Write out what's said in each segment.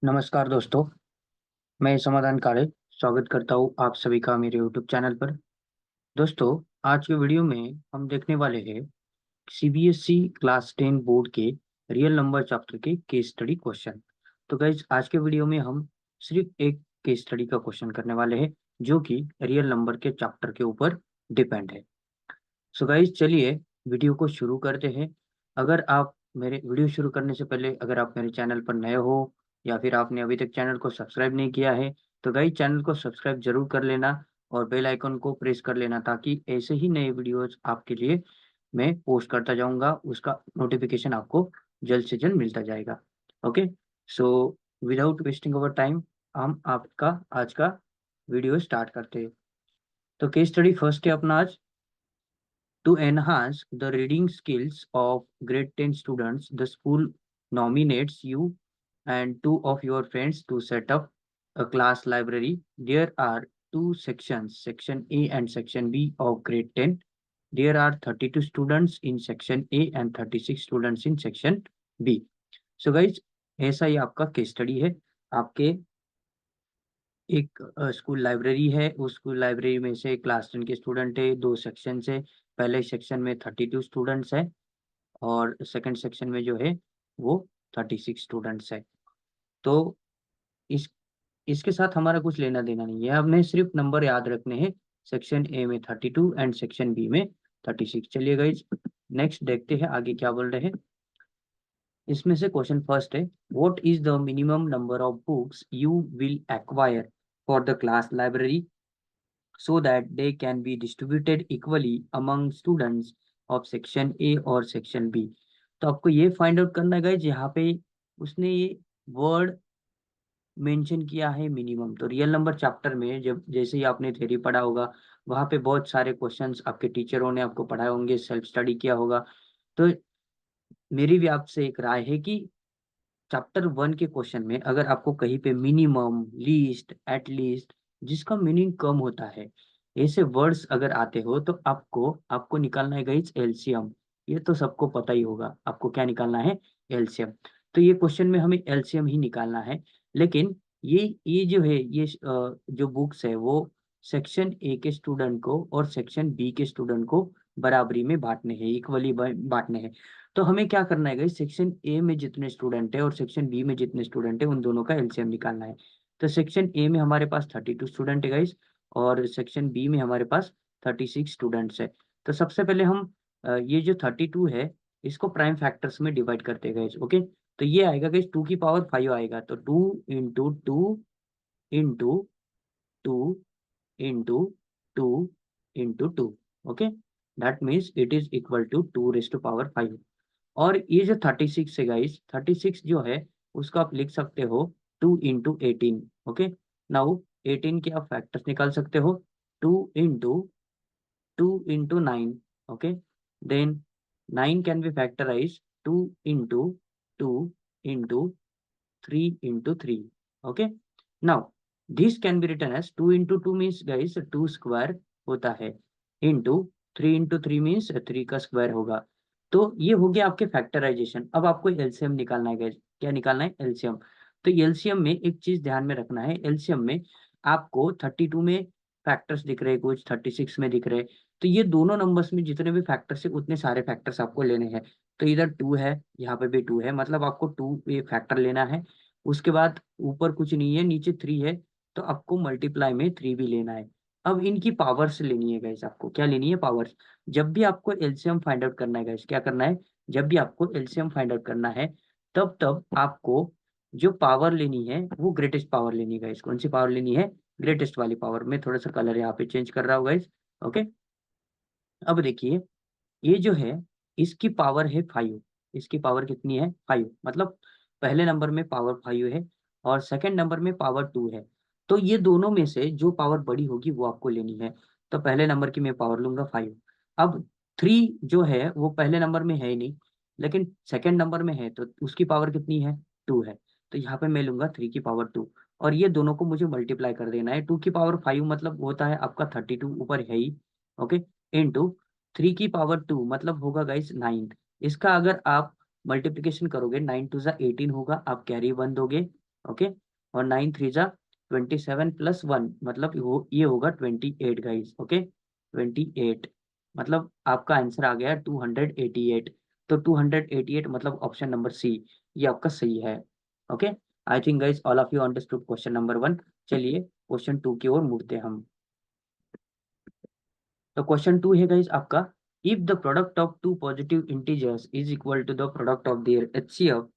नमस्कार दोस्तों, मैं समाधान काले स्वागत करता हूँ आप सभी का मेरे यूट्यूब चैनल पर। दोस्तों, आज के वीडियो में हम देखने वाले हैं सीबीएसई क्लास 10 बोर्ड के रियल नंबर चैप्टर के केस स्टडी क्वेश्चन। तो गाइज, आज के वीडियो में हम सिर्फ एक केस स्टडी का क्वेश्चन करने वाले हैं जो कि रियल नंबर के चैप्टर के ऊपर डिपेंड है। सो गाइज, चलिए वीडियो को शुरू करते हैं। अगर आप मेरे वीडियो शुरू करने से पहले अगर आप मेरे चैनल पर नए हो या फिर आपने अभी तक चैनल को सब्सक्राइब नहीं किया है तो गाइज चैनल को सब्सक्राइब जरूर कर लेना और बेल आइकन को प्रेस कर लेना ताकि ऐसे ही नए वीडियोस आपके लिए मैं पोस्ट करता जाऊंगा, उसका नोटिफिकेशन आपको जल्द से जल्द मिलता जाएगा। Okay, so without wasting over time हम आपका आज का वीडियो स्टार्ट करते हैं। तो केस स्टडी फर्स्ट है अपना आज। To enhance the reading skills of grade 10 students, the school nominates you and two of your friends to set up a class library. There are two sections, section A and section B of grade 10. There are 32 students in section A and 36 students in section B. So guys, ऐसा ही आपका case study है। आपके एक school library है, उस school library में से class 10 के स्टूडेंट है, दो सेक्शन है। पहले सेक्शन में 32 स्टूडेंट्स है और सेकंड सेक्शन में जो है वो 36 स्टूडेंट्स है। तो इस इसके साथ हमारा कुछ लेना देना नहीं है, हमें सिर्फ नंबर याद रखने हैं। सेक्शन ए में 32 एंड सेक्शन बी में 36। चलिए गाइज, नेक्स्ट देखते हैं आगे क्या बोल रहे हैं। इसमें से क्वेश्चन फर्स्ट है, what is the minimum number of books you will acquire for the class library so that they can be distributed equally among students of section A और section B। तो आपको ये फाइंड आउट करना है guys, यहाँ पे उसने ये वर्ड मेंशन किया है मिनिमम। तो रियल नंबर चैप्टर में जब जैसे ही आपने थ्योरी पढ़ा होगा, वहाँ पे बहुत सारे क्वेश्चंस आपके टीचरों ने आपको पढ़ाए होंगे, सेल्फ स्टडी किया होगा। तो मेरी भी आपसे एक राय है कि चैप्टर 1 के क्वेश्चन में अगर आपको कहीं पे मिनिमम, लीस्ट, एट लीस्ट, जिसका मीनिंग कम होता है, ऐसे वर्ड्स अगर आते हो तो आपको आपको निकालना है गाइस एलसीएम। ये तो सबको पता ही होगा, आपको क्या निकालना है? एलसीएम। तो ये क्वेश्चन में हमें एलसीएम ही निकालना है। लेकिन ये जो है ये जो बुक्स है वो सेक्शन ए के स्टूडेंट को और सेक्शन बी के स्टूडेंट को बराबरी में बांटने हैं, इक्वली बांटने हैं। तो हमें क्या करना है गाइस, सेक्शन ए में जितने स्टूडेंट है और सेक्शन बी में जितने स्टूडेंट है उन दोनों का एलसीएम निकालना है। तो सेक्शन ए में हमारे पास 32 स्टूडेंट है गाइस और सेक्शन बी में हमारे पास 36 स्टूडेंट्स है। तो सबसे पहले हम ये जो 32 है इसको प्राइम फैक्टर्स में डिवाइड करते हैं गाइस। ओके, तो ये आएगा गाइस 2 की पावर 5 आएगा, तो 2 into 2 into 2 into 2 into 2। Okay, that means it is equal to 2 raise to power 5। और ये जो 36 है गाइस, 36 जो है उसको आप लिख सकते हो 2 इंटू 18। ओके, नाउ 18 के आप फैक्टर्स निकाल सकते हो, 2 into 2 into 9। Okay, then 9 can be factorise 2 into 2 into 3 into 3। Okay, now this can be written as 2 into 2 means guys 2 square होता है, into 3 into 3 means 3 का स्क्वायर होगा। तो ये हो गया आपके फैक्टराइजेशन। अब आपको एलसीएम निकालना है गाइस। क्या निकालना है? एलसीएम। तो एलसीएम में एक चीज ध्यान में रखना है, एलसीएम में आपको 32 में फैक्टर्स दिख रहे हैं, कुछ 36 में दिख रहे हैं। तो ये दोनों नंबर्स में जितने भी फैक्टर्स है उतने सारे फैक्टर्स आपको लेने हैं। तो इधर 2 है, यहाँ पे भी 2 है, मतलब आपको 2 ये फैक्टर लेना है। उसके बाद ऊपर कुछ नहीं है, नीचे 3 है, तो आपको मल्टीप्लाई में 3 भी लेना है। अब इनकी पावर्स लेनी है गाइस, आपको क्या लेनी है? पावर्स। जब भी आपको एलसीएम फाइंड आउट करना है गाइस, क्या करना है? जब भी आपको एलसीएम फाइंड आउट करना है तब तब आपको जो पावर लेनी है वो ग्रेटेस्ट पावर लेनी है गाइस। कौन सी पावर लेनी है? ग्रेटेस्ट वाली पावर। मैं थोड़ा सा कलर यहाँ पे चेंज कर रहा हूँ गाइस। ओके, अब देखिए ये जो है इसकी पावर है 5। इसकी पावर कितनी है? 5। मतलब पहले नंबर में पावर 5 है और सेकंड नंबर में पावर 2 है। तो ये दोनों में से जो पावर बड़ी होगी वो आपको लेनी है। तो पहले नंबर की मैं पावर लूंगा 5। अब 3 जो है वो पहले नंबर में है ही नहीं, लेकिन सेकंड नंबर में है, तो उसकी पावर कितनी है? 2 है। तो यहाँ पे मैं लूंगा 3 की पावर 2 और ये दोनों को मुझे मल्टीप्लाई कर देना है। 2 की पावर 5 मतलब होता है आपका 32 ऊपर है ही। ओके, इंटू 3 की पावर 2 मतलब होगा गाइस 9। इसका अगर आप मल्टीप्लिकेशन करोगे 9 टू ज़ा 18 होगा, आप कैरी 1 दोगे। ओके। और 9 3 जा 27 प्लस 1 मतलब वो ये होगा 28 गाइस। ओके 28 मतलब आपका आंसर आ गया 288। तो 288 मतलब ऑप्शन नंबर सी ये आपका सही है। Okay I think guys all of you understood question number 1। चलिए क्वेश्चन 2 की ओर मुड़ते हैं हम। तो क्वेश्चन 2 है गाइस आपका, if the product of two positive integers is equal to the product of their HCF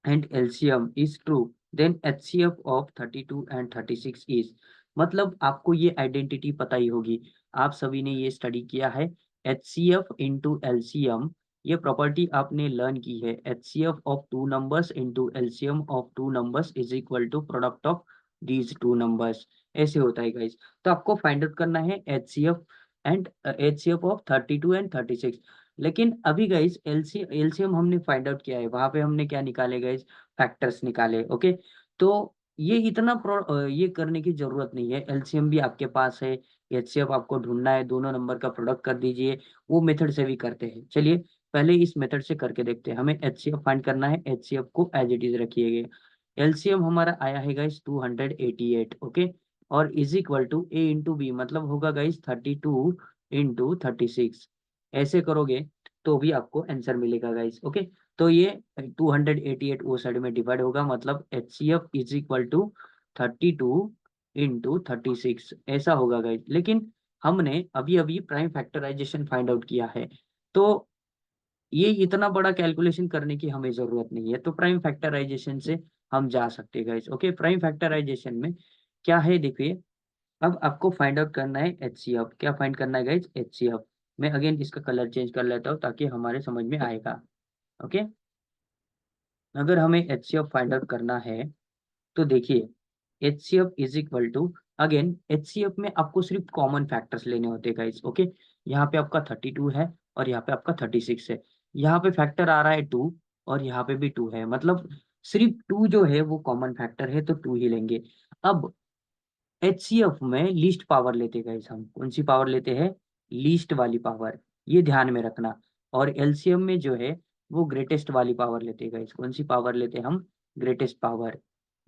and LCM is true, then HCF of 32 and 36 is. मतलब आपको ये आइडेंटिटी पता ही होगी, आप सभी ने ये स्टडी किया है। एचसीएफ इंटू एलसीएम, ये प्रॉपर्टी आपने लर्न की है। HCF of two numbers into LCM of two numbers is equal to product of these two numbers, ऐसे होता है गाइस। तो आपको फाइंड आउट करना है HCF and HCF of 32 and 36। लेकिन अभी गाइस एलसीएम हमने फाइंड आउट किया है, वहां पे हमने क्या निकाले गाइस, फैक्टर्स निकाले। ओके तो ये इतना ये करने की जरूरत नहीं है, एलसीएम भी आपके पास है, एचसीएफ आपको ढूंढना है, दोनों नंबर का प्रोडक्ट कर दीजिए, वो मेथड से भी करते हैं। चलिए पहले इस मेथड से करके देखते हैं। हमें एचसीएफ फाइंड करना है, एचसीएफ को एज इट इज रखिएगा। एलसीएम हमारा आया है गाइस 288। ओके और is equal to A into B मतलब होगा गाइस 32 इंटू 36। ऐसे करोगे तो भी आपको आंसर मिलेगा गाइस। ओके तो ये 288 वो साइड में डिवाइड होगा, मतलब H C F is equal to 32 into 36 ऐसा होगा गाइस। लेकिन हमने अभी अभी प्राइम फैक्टराइजेशन फाइंड आउट किया है, तो ये इतना बड़ा कैलकुलेशन करने की हमें जरूरत नहीं है, तो प्राइम फैक्टराइजेशन से हम जा सकते हैं गाइस। ओके प्राइम फैक्टराइजेशन में क्या है देखिए, अब आपको फाइंड आउट करना है एचसीएफ। क्या फाइंड करना है गाइज, एचसीएफ। मैं अगेन इसका कलर चेंज कर लेता हूँ ताकि हमारे समझ में आएगा। ओके अगर हमें एचसीएफ फाइंड आउट करना है तो देखिए HCF is equal to, again HCF में आपको सिर्फ कॉमन फैक्टर्स लेने होते हैं गाइज। ओके यहाँ पे आपका 32 है और यहाँ पे आपका 36 है, यहाँ पे फैक्टर आ रहा है 2 और यहाँ पे भी 2 है, मतलब सिर्फ 2 जो है वो कॉमन फैक्टर है, तो 2 ही लेंगे। अब एचसीएफ में लीस्ट पावर लेते हैं गाइस, हम कौन सी पावर लेते हैं, लीस्ट वाली पावर, ये ध्यान में रखना। और एलसीएम में जो है वो ग्रेटेस्ट वाली पावर लेते हैं गाइस, कौन सी पावर लेते हैं हम, ग्रेटेस्ट पावर,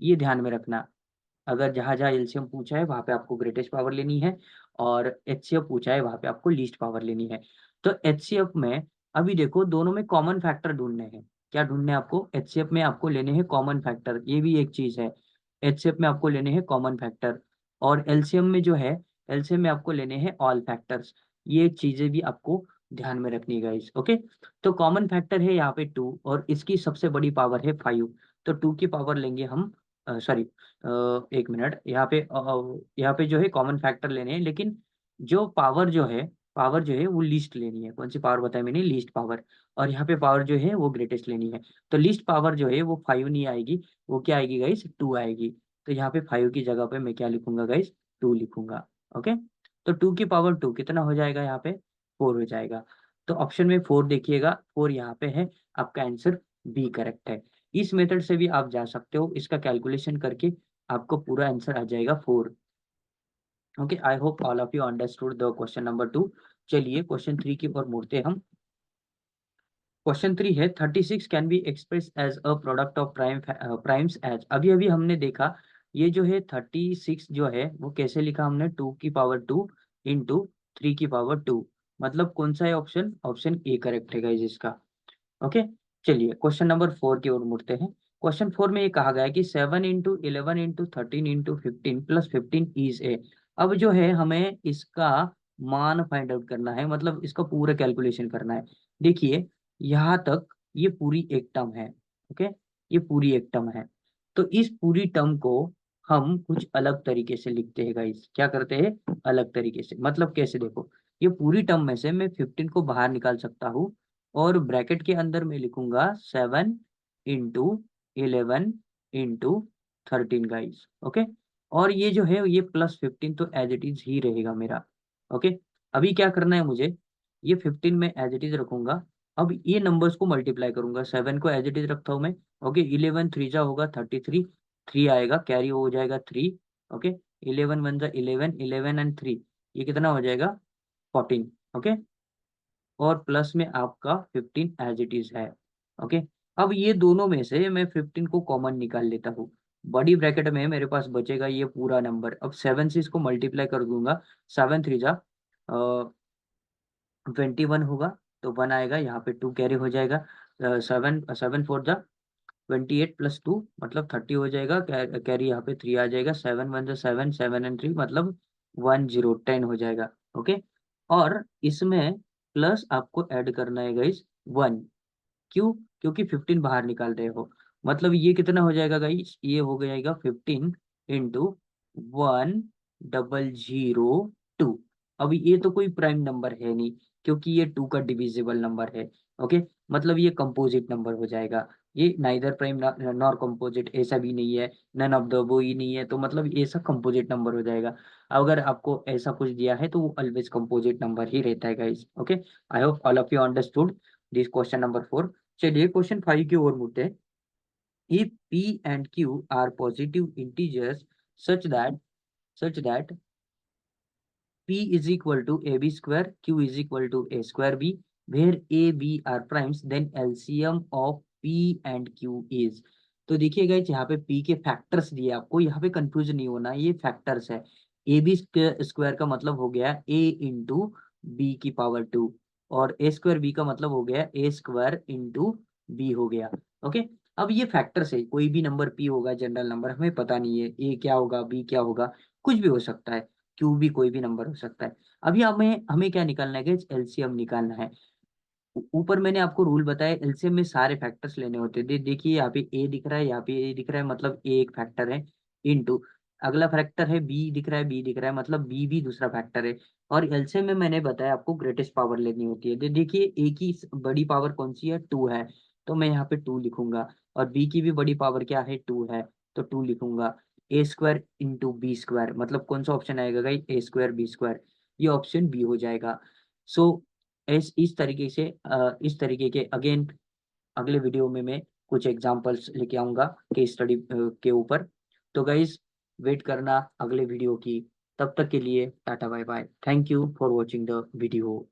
ये ध्यान में रखना। अगर जहां जहां एलसीएम पूछा है वहां पे आपको ग्रेटेस्ट पावर लेनी है, और एचसीएफ पूछा है वहां पे आपको लीस्ट पावर लेनी है। तो एचसीएफ में अभी देखो दोनों में कॉमन फैक्टर ढूंढने हैं। क्या ढूंढने हैं आपको, एचसीएफ में आपको लेने हैं कॉमन फैक्टर, ये भी एक चीज है। एचसीएफ में आपको लेने हैं कॉमन फैक्टर, और एलसीएम में जो है, एलसीएम में आपको लेने हैं ऑल फैक्टर्स, ये चीजें भी आपको ध्यान में रखनी है गाइस। ओके तो कॉमन फैक्टर है यहाँ पे 2 और इसकी सबसे बड़ी पावर है 5, तो 2 की पावर लेंगे हम, सॉरी एक मिनट, यहाँ पे जो है कॉमन फैक्टर लेने हैं, लेकिन जो पावर जो है वो लीस्ट लेनी है। कौन सी पावर बताया मैंने, लीस्ट पावर। और यहाँ पे पावर जो है वो ग्रेटेस्ट लेनी है। तो लीस्ट पावर जो है वो 5 नहीं आएगी, वो क्या आएगी गाइस, 2 आएगी। तो यहाँ पे 5 की जगह पे मैं क्या लिखूंगा गाइस, 2 लिखूंगा। ओके तो 2 की पावर 2 कितना हो जाएगा, यहाँ पे 4 हो जाएगा। तो ऑप्शन में 4 देखिएगा, 4 यहाँ पे है, आपका आंसर बी करेक्ट है। इस मेथड से भी आप जा सकते हो, इसका कैलकुलेशन करके आपको पूरा आंसर आ जाएगा 4। Okay I hope all of you understood the question number 2। चलिए क्वेश्चन 3 की ओर मुड़ते हैं हम। क्वेश्चन 3 है 36 can be express as a product of primes as. अभी अभी हमने देखा ये जो है 36 जो है वो कैसे लिखा हमने, 2 की पावर 2 इंटू 3 की पावर 2, मतलब कौन सा है ऑप्शन, ऑप्शन ए करेक्ट है गाइस इसका। ओके चलिए क्वेश्चन नंबर 4 की ओर मुड़ते हैं। क्वेश्चन 4 में ये कहा गया है कि 7 into 11 into 13 into 15 plus 15 is a. अब जो है हमें इसका मान फाइंड आउट करना है, मतलब इसका पूरा कैलकुलेशन करना है। देखिए यहाँ तक ये पूरी एक टर्म है। ओके ये पूरी एक टर्म है, तो इस पूरी टर्म को हम कुछ अलग तरीके से लिखते हैं गाइस। क्या करते हैं, अलग तरीके से, मतलब कैसे, देखो ये पूरी टर्म में से मैं 15 को बाहर निकाल सकता हूँ, और ब्रैकेट के अंदर मैं लिखूंगा 7 इंटू 11 इंटू 13 गाइस। ओके और ये जो है ये प्लस 15 तो एज इट इज ही रहेगा मेरा। ओके अभी क्या करना है मुझे, ये 15 में एज इट इज रखूंगा। अब ये नंबर्स को मल्टीप्लाई करूंगा, 7 को एज इट इज रखता हूँ मैं। ओके 11 3 जा होगा 33, 3 आएगा कैरी हो जाएगा 3। ओके 11 1 जा 11, 11 एंड 3 ये कितना हो जाएगा 14। ओके और प्लस में आपका 15 एज इट इज है। ओके अब ये दोनों में से मैं 15 को कॉमन निकाल लेता हूँ। बड़ी ब्रैकेट में मेरे पास बचेगा ये पूरा नंबर। अब 7 से इसको मल्टीप्लाई कर दूंगा, 7 3 जा 21 होगा, तो 1 आएगा, यहाँ पे 2 कैरी हो जाएगा। 7 7 4 जा 28 + 2 मतलब 30 हो जाएगा, कैरी यहाँ पे 3 आ जाएगा। 7 1 जा 7, 7 and 3 मतलब 10 हो जाएगा। ओके, और इसमें प्लस आपको ऐड करना है गाइस 1। क्यों? क्योंकि 15 बाहर निकाल रहे हो, मतलब ये कितना हो जाएगा गाइस, ये हो जाएगा 15 इंटू 1002। अब ये तो कोई प्राइम नंबर है नहीं, क्योंकि ये 2 का डिविजिबल नंबर है। ओके, मतलब ये कंपोजिट नंबर हो जाएगा। ये नाइदर प्राइम नॉर कंपोजिट, ऐसा भी नहीं है, नन ऑफ द वो ही नहीं है, तो मतलब ये सब कंपोजिट नंबर हो जाएगा। अगर आपको ऐसा कुछ दिया है तो वो ऑलवेज कंपोजिट नंबर ही रहता है guys. Okay, I hope all of you understood this question number 4। चलिए क्वेश्चन 5 की ओर मुड़ते हैं। If P and Q are positive integers such that P is equal to AB square, Q is equal to A square B, where A, B are primes, then LCM of P and Q is। तो देखिए guys, यहाँ पे P के factors दिए आपको, यहाँ पे confuse नहीं होना, ये फैक्टर्स है। ए बी स्क्वायर का मतलब हो गया A इंटू बी की पावर 2, और A स्क्वायर बी का मतलब हो गया A स्क्वायर इंटू बी हो गया। ओके, अब ये फैक्टर्स है, कोई भी नंबर P होगा, जनरल नंबर, हमें पता नहीं है A क्या होगा, B क्या होगा, कुछ भी हो सकता है, क्यू भी कोई भी नंबर हो सकता है। अभी हमें हमें क्या निकालना है, एलसीएम निकालना है। ऊपर मैंने आपको रूल बताया, एलसीएम में सारे फैक्टर्स लेने होते हैं। देखिए यहाँ पे ए दिख रहा है, यहाँ पे ए दिख रहा है, मतलब ए एक फैक्टर है, इनटू अगला फैक्टर है बी दिख रहा है, बी दिख रहा है, मतलब बी भी दूसरा फैक्टर है। और एलसीएम में मैंने बताया आपको ग्रेटेस्ट पावर लेनी होती है। देखिए ए की बड़ी पावर कौन सी है, 2 है, तो मैं यहाँ पे 2 लिखूंगा। और बी की भी बड़ी पावर क्या है, 2 है, तो 2 लिखूंगा। ए स्क्वायर इंटू बी स्क्वायर, मतलब कौन सा ऑप्शन आएगा भाई, ए स्क्वायर बी स्क्वायर, ये ऑप्शन बी हो जाएगा। सो इस तरीके से इस तरीके के अगेन अगले वीडियो में मैं कुछ एग्जांपल्स लेके आऊंगा केस स्टडी के ऊपर। तो गाइज वेट करना अगले वीडियो की, तब तक के लिए tata bye bye, thank you for watching the video.